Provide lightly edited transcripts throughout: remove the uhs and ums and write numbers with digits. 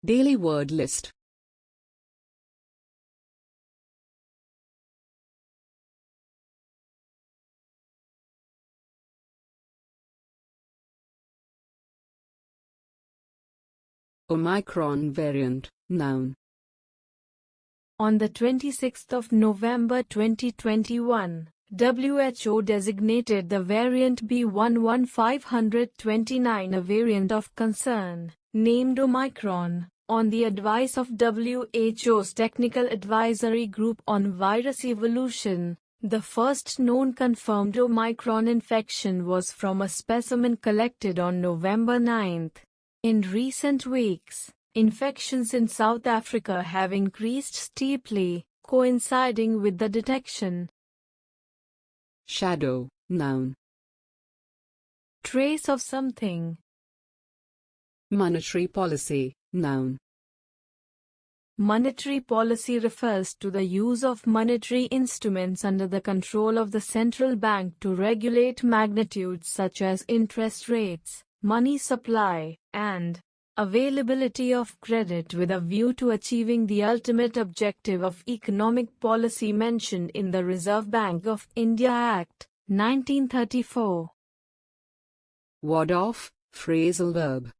Daily word list. Omicron variant, noun. On the 26th of November 2021, WHO designated the variant B11529 a variant of concern, named Omicron, on the advice of WHO's Technical Advisory Group on Virus Evolution. The first known confirmed Omicron infection was from a specimen collected on November 9. In recent weeks, infections in South Africa have increased steeply, coinciding with the detection. Shadow, noun. Trace of something. Monetary policy, noun. Monetary policy refers to the use of monetary instruments under the control of the central bank to regulate magnitudes such as interest rates, money supply, and availability of credit with a view to achieving the ultimate objective of economic policy mentioned in the Reserve Bank of India Act, 1934. Ward off, phrasal verb.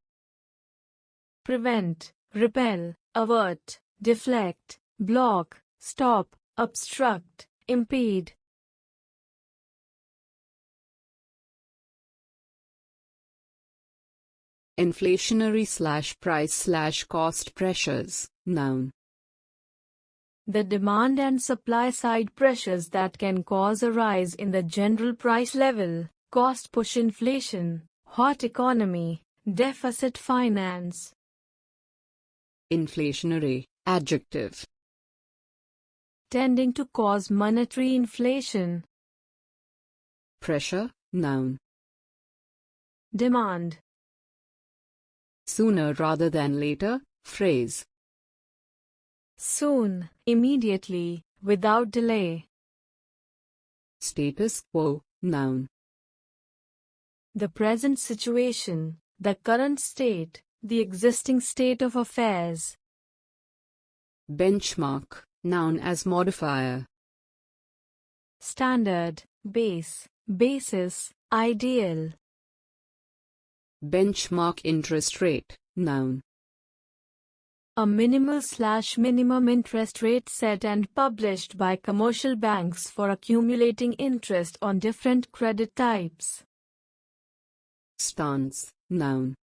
Prevent, repel, avert, deflect, block, stop, obstruct, impede. Inflationary/price/cost pressures, noun. The demand and supply side pressures that can cause a rise in the general price level, cost push inflation, hot economy, deficit finance. Inflationary, adjective. Tending to cause monetary inflation. Pressure, noun. Demand. Sooner rather than later, phrase. Soon, immediately, without delay. Status quo, noun. The present situation, the current state, the existing state of affairs. Benchmark, noun as modifier. Standard, base, basis, ideal. Benchmark interest rate, noun. A minimal/minimum interest rate set and published by commercial banks for accumulating interest on different credit types. Stance, noun.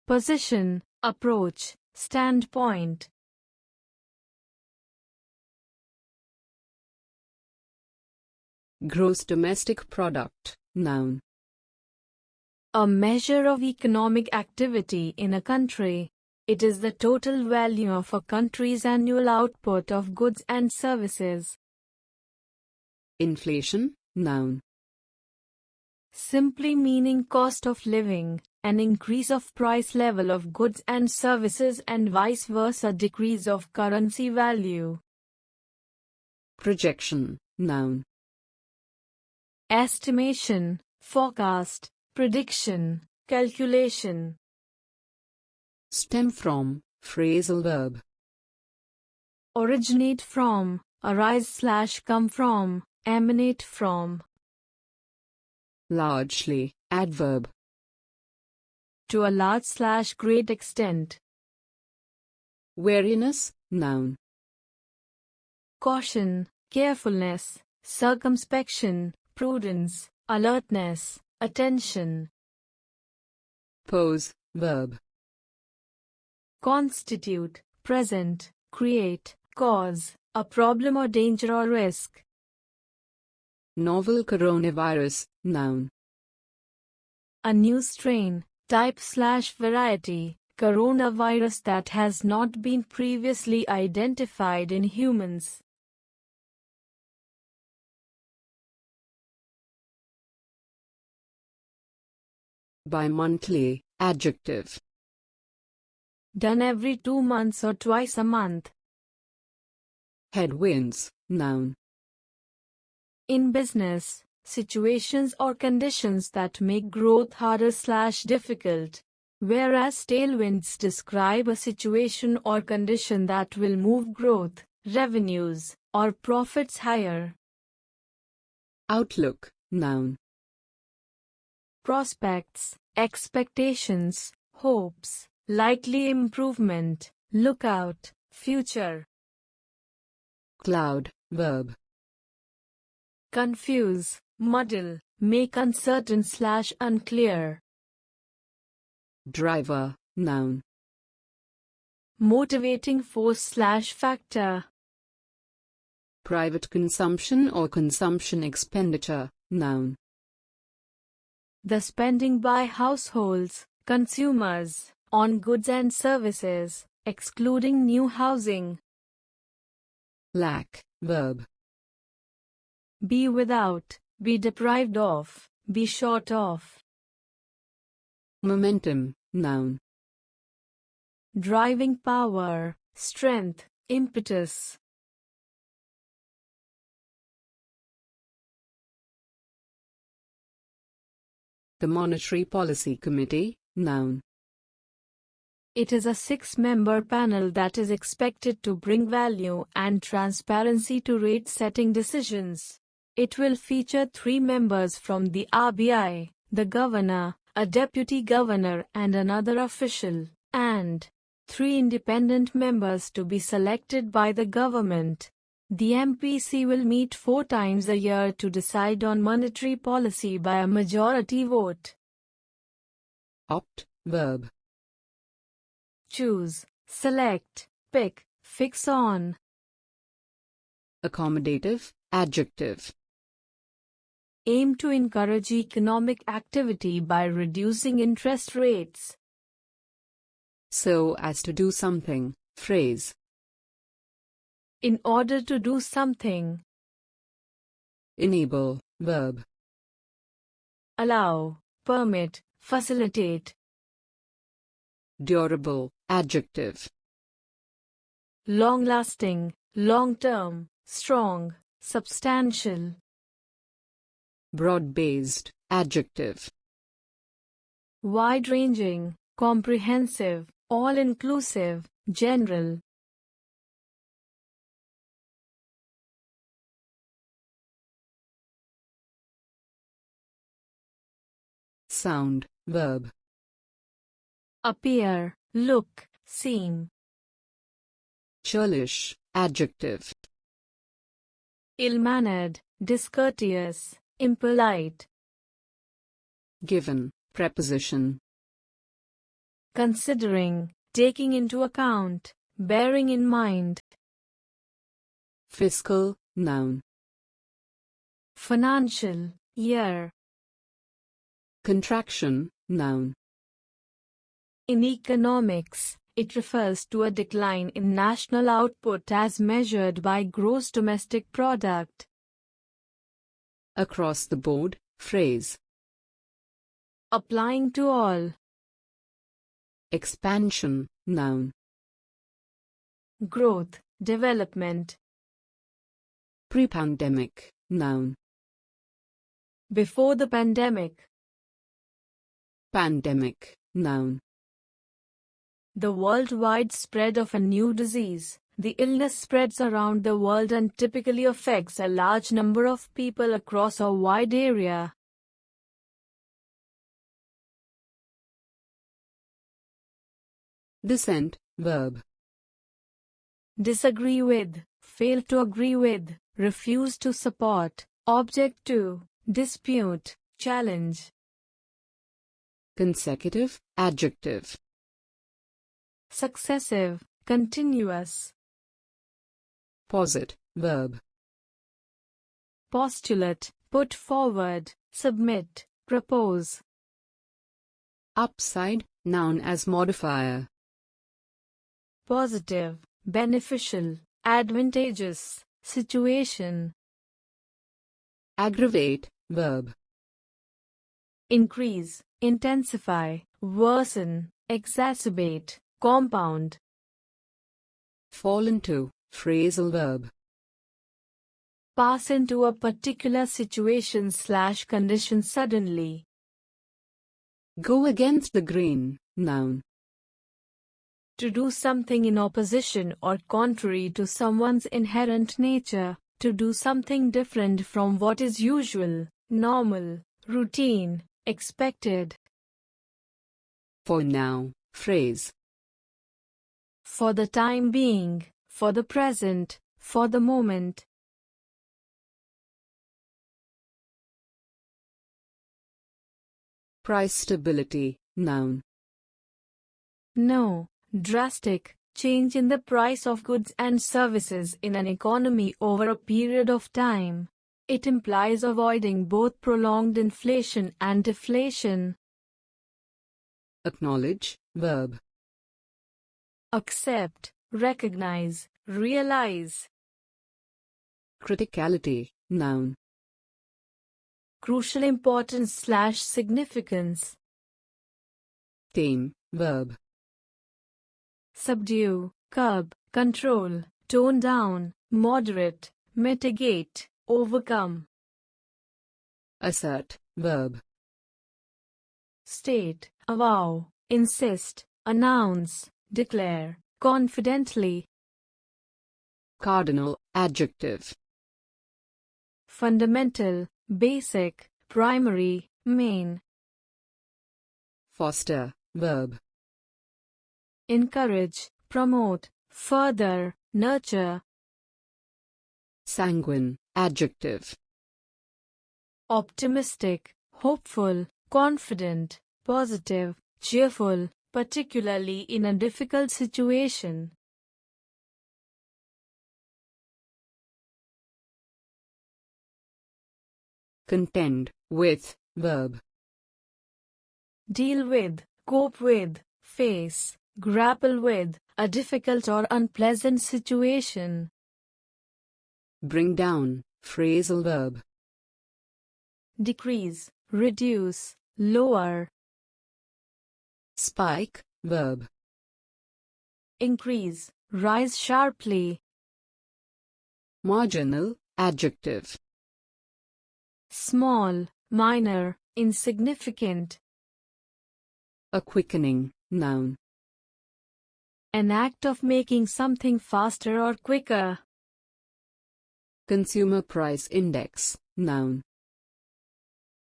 Position, approach, standpoint. Gross domestic product, noun. A measure of economic activity in a country. It is the total value of a country's annual output of goods and services. Inflation, noun. Simply meaning cost of living, an increase of price level of goods and services and vice versa decrease of currency value. Projection, noun. Estimation, forecast, prediction, calculation. Stem from, phrasal verb. Originate from, arise/come from, emanate from. Largely, adverb. To a large/great extent. Wariness, noun. Caution, carefulness, circumspection, prudence, alertness, attention. Pose, verb. Constitute, present, create, cause, a problem or danger or risk. Novel coronavirus, noun. A new strain, type/variety, coronavirus that has not been previously identified in humans. Bi-monthly, adjective. Done every 2 months or twice a month. Headwinds, noun. In business, situations or conditions that make growth harder/difficult. whereas tailwinds describe a situation or condition that will move growth, revenues, or profits higher. Outlook, noun. Prospects, expectations, hopes, likely improvement, lookout, future. Cloud, verb. Confuse, muddle, make uncertain/unclear. Driver, noun. Motivating force/factor. Private consumption or consumption expenditure, noun. The spending by households, consumers, on goods and services, excluding new housing. Lack, verb. Be without, be deprived of, be short of. Momentum, noun. Driving power, strength, impetus. The Monetary Policy Committee, noun. It is a 6-member panel that is expected to bring value and transparency to rate-setting decisions. It will feature 3 members from the RBI, the governor, a deputy governor and another official, and 3 independent members to be selected by the government. The MPC will meet 4 times a year to decide on monetary policy by a majority vote. Opt, verb. Choose, select, pick, fix on. Accommodative, adjective. Aim to encourage economic activity by reducing interest rates. So as to do something, phrase. In order to do something. Enable, verb. Allow, permit, facilitate. Durable, adjective. Long-lasting, long-term, strong, substantial. Broad-based, adjective. Wide-ranging, comprehensive, all-inclusive, general. Sound, verb. Appear, look, seem. Churlish, adjective. Ill-mannered, discourteous, impolite. Given, preposition. Considering, taking into account, bearing in mind. Fiscal, noun. Financial, year. Contraction, noun. In economics, it refers to a decline in national output as measured by gross domestic product. Across the board, phrase. Applying to all. Expansion, noun. Growth, development. Pre-pandemic, noun. Before the pandemic. Pandemic, noun. The worldwide spread of a new disease. The illness spreads around the world and typically affects a large number of people across a wide area. Dissent, verb. Disagree with, fail to agree with, refuse to support, object to, dispute, challenge. Consecutive, adjective. Successive, continuous. Posit, verb. Postulate, put forward, submit, propose. Upside, noun as modifier. Positive, beneficial, advantageous, situation. Aggravate, verb. Increase, intensify, worsen, exacerbate, compound. Fall into, phrasal verb. Pass into a particular situation/condition suddenly. Go against the grain, noun. To do something in opposition or contrary to someone's inherent nature, to do something different from what is usual, normal, routine, expected. For now, phrase. For the time being, for the present, for the moment. Price stability, noun. No drastic change in the price of goods and services in an economy over a period of time. It implies avoiding both prolonged inflation and deflation. Acknowledge, verb. Accept, recognize, realize. Criticality, noun. Crucial importance/significance. Tame, verb. Subdue, curb, control, tone down, moderate, mitigate, overcome. Assert, verb. State, avow, insist, announce, declare, confidently. Cardinal, adjective. Fundamental, basic, primary, main. Foster, verb. Encourage, promote, further, nurture. Sanguine, adjective. Optimistic, hopeful, confident, positive, cheerful, particularly in a difficult situation. Contend with, verb. Deal with, cope with, face, grapple with a difficult or unpleasant situation. Bring down, phrasal verb. Decrease, reduce, lower. Spike, verb. Increase, rise sharply. Marginal, adjective. Small, minor, insignificant. A quickening, noun. An act of making something faster or quicker. Consumer price index, noun.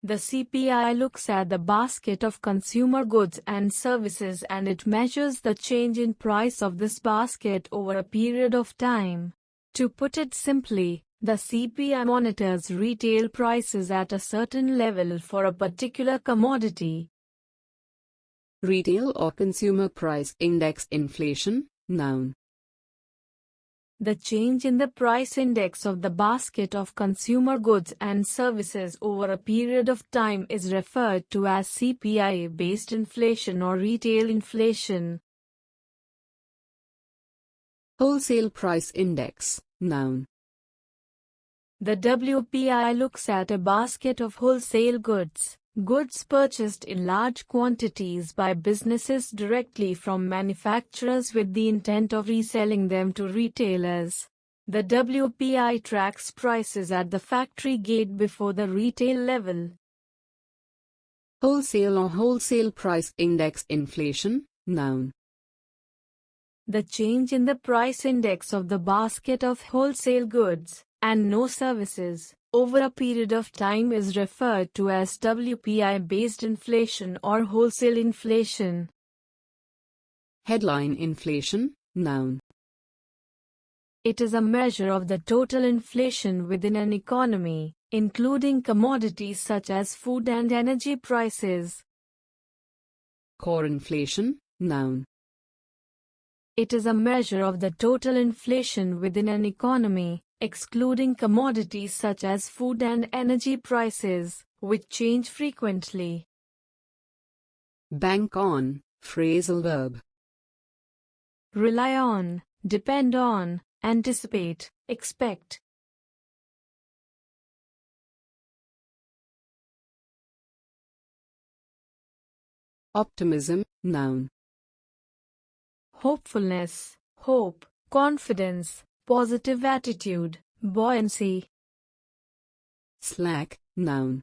The CPI looks at the basket of consumer goods and services and it measures the change in price of this basket over a period of time. To put it simply, the CPI monitors retail prices at a certain level for a particular commodity. Retail or consumer price index inflation, noun. The change in the price index of the basket of consumer goods and services over a period of time is referred to as CPI-based inflation or retail inflation. Wholesale price index, noun. The WPI looks at a basket of wholesale goods. Goods purchased in large quantities by businesses directly from manufacturers with the intent of reselling them to retailers. The WPI tracks prices at the factory gate before the retail level. Wholesale or wholesale price index inflation, noun. The change in the price index of the basket of wholesale goods and no services over a period of time is referred to as WPI-based inflation or wholesale inflation. Headline inflation, noun. It is a measure of the total inflation within an economy, including commodities such as food and energy prices. Core inflation, noun. It is a measure of the total inflation within an economy, excluding commodities such as food and energy prices, which change frequently. Bank on, phrasal verb. Rely on, depend on, anticipate, expect. Optimism, noun. Hopefulness, hope, confidence, positive attitude, buoyancy. Slack, noun.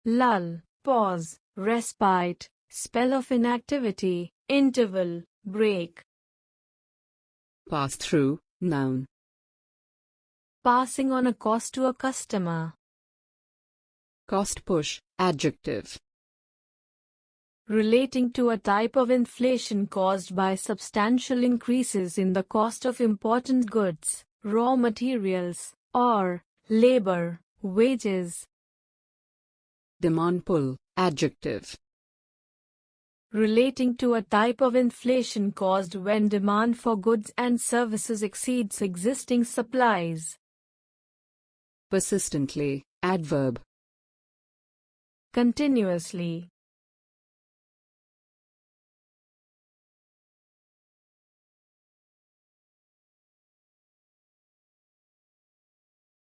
Lull, pause, respite, spell of inactivity, interval, break. Pass through, noun. Passing on a cost to a customer. Cost push, adjective. Relating to a type of inflation caused by substantial increases in the cost of important goods, raw materials, or labor, wages. Demand pull, adjective. Relating to a type of inflation caused when demand for goods and services exceeds existing supplies. Persistently, adverb. Continuously.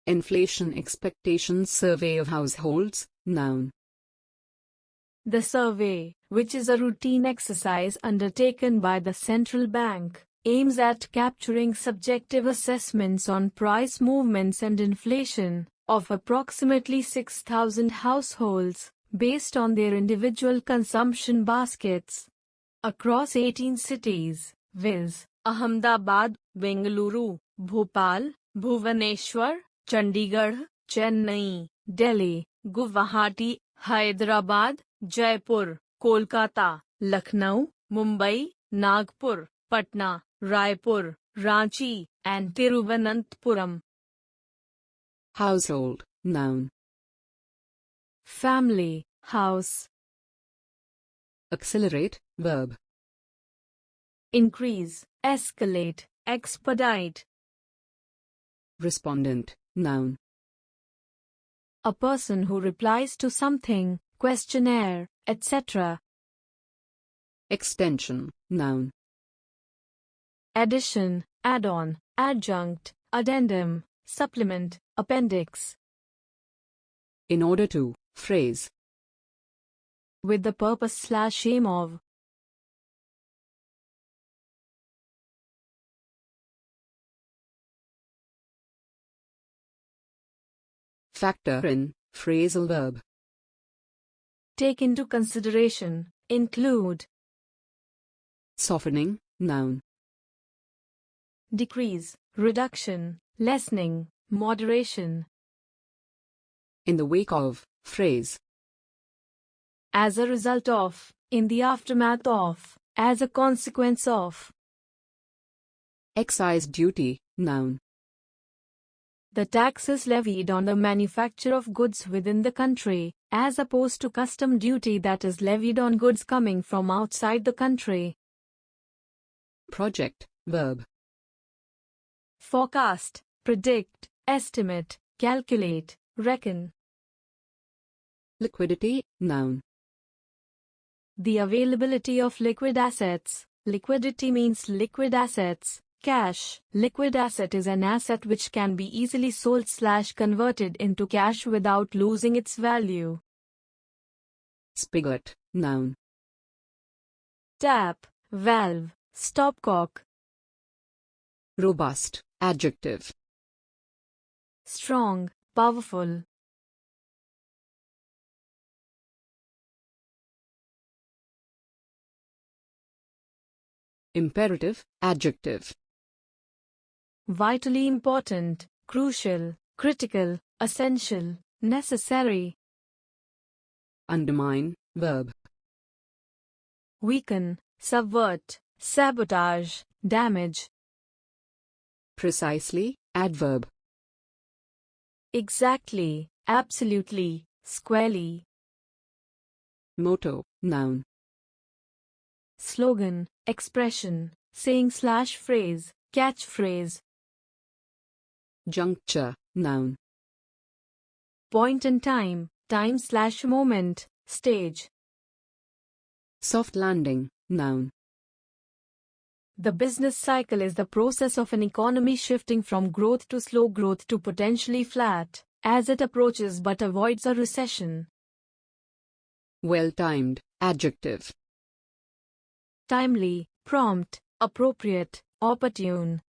Inflation expectations survey of households, noun. The survey, which is a routine exercise undertaken by the central bank, aims at capturing subjective assessments on price movements and inflation of approximately 6,000 households, based on their individual consumption baskets. Across 18 cities, viz. Ahmedabad, Bengaluru, Bhopal, Bhubaneswar, Chandigarh, Chennai, Delhi, Guwahati, Hyderabad, Jaipur, Kolkata, Lucknow, Mumbai, Nagpur, Patna, Raipur, Ranchi, and Tiruvananthapuram. Household, noun. Family, house. Accelerate, verb. Increase, escalate, expedite. Respondent, noun. A person who replies to something, questionnaire, etc. Extension, noun. Addition, add-on, adjunct, addendum, supplement, appendix. In order to, phrase. With the purpose/aim of. Factor in, phrasal verb. Take into consideration, include. Softening, noun. Decrease, reduction, lessening, moderation. In the wake of, phrase. As a result of, in the aftermath of, as a consequence of. Excise duty, noun. The tax is levied on the manufacture of goods within the country, as opposed to custom duty that is levied on goods coming from outside the country. Project, verb. Forecast, predict, estimate, calculate, reckon. Liquidity, noun. The availability of liquid assets. Liquidity means liquid assets, cash. Liquid asset is an asset which can be easily sold/converted into cash without losing its value. Spigot, noun. Tap, valve, stopcock. Robust, adjective. Strong, powerful. Imperative, adjective. Vitally important, crucial, critical, essential, necessary. Undermine, verb. Weaken, subvert, sabotage, damage. Precisely, adverb. Exactly, absolutely, squarely. Motto, noun. Slogan, expression, saying/phrase, catchphrase. Juncture, noun. Point in time, time/moment, stage. Soft landing, noun. The business cycle is the process of an economy shifting from growth to slow growth to potentially flat, as it approaches but avoids a recession. Well-timed, adjective. Timely, prompt, appropriate, opportune.